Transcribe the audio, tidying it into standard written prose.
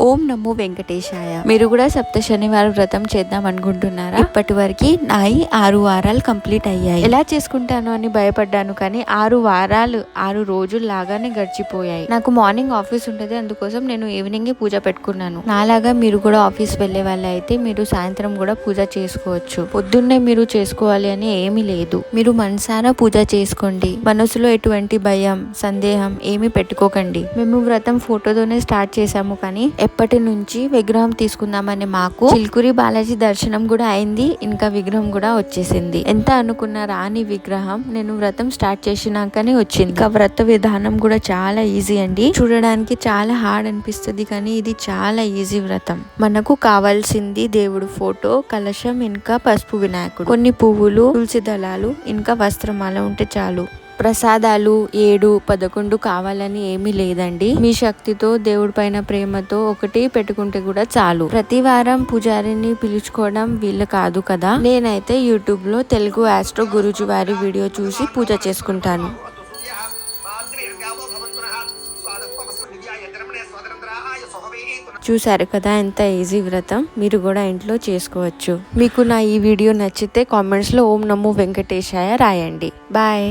ఓం నమో వెంకటేశాయ. మీరు కూడా సప్త శనివారం వ్రతం చేద్దాం అనుకుంటున్నారా? ఇప్పటి వరకు నాయి 6 వారాలు కంప్లీట్ అయ్యాయి. ఎలా చేసుకుంటాను అని భయపడ్డాను, కానీ 6 వారాలు 6 రోజులు లాగానే గడిచిపోయాయి. నాకు మార్నింగ్ ఆఫీస్ ఉంటది, అందుకోసం నేను ఈవినింగ్ పూజ పెట్టుకున్నాను. నాలాగా మీరు కూడా ఆఫీస్ వెళ్లే వాళ్ళ అయితే మీరు సాయంత్రం కూడా పూజ చేసుకోవచ్చు. పొద్దున్నే మీరు చేసుకోవాలి అని ఏమీ లేదు. మీరు మనసారా పూజ చేసుకోండి. మనసులో ఎటువంటి భయం సందేహం ఏమీ పెట్టుకోకండి. మేము వ్రతం ఫోటోతోనే స్టార్ట్ చేసాము, కానీ ఎప్పటి నుంచి విగ్రహం తీసుకుందామని మాకు చిల్కురి బాలాజీ దర్శనం కూడా అయింది, ఇంకా విగ్రహం కూడా వచ్చేసింది. ఎంత అనుకున్న రాని విగ్రహం నేను వ్రతం స్టార్ట్ చేసినాకనే వచ్చింది. ఇంకా వ్రత విధానం కూడా చాలా ఈజీ అండి. చూడడానికి చాలా హార్డ్ అనిపిస్తుంది, కానీ ఇది చాలా ఈజీ వ్రతం. మనకు కావాల్సింది దేవుడు ఫోటో, కలశం, ఇంకా పసుపు వినాయకుడు, కొన్ని పువ్వులు, తులసి దళాలు, ఇంకా వస్త్రమాల ఉంటే చాలు. ప్రసాదాలు 7, 11 కావాలని ఏమీ లేదండి. మీ శక్తితో దేవుడి పైన ప్రేమతో ఒకటి పెట్టుకుంటే కూడా చాలు. ప్రతి వారం పూజారిని పిలుచుకోవడం వీళ్ళు కాదు కదా. నేనైతే యూట్యూబ్ లో తెలుగు ఆస్ట్రో గురూజీ వారి వీడియో చూసి పూజ చేసుకుంటాను. చూసారు కదా ఎంత ఈజీ వ్రతం. మీరు కూడా ఇంట్లో చేసుకోవచ్చు. మీకు నా ఈ వీడియో నచ్చితే కామెంట్స్ లో ఓం నమో వెంకటేశాయ రాయండి. బాయ్.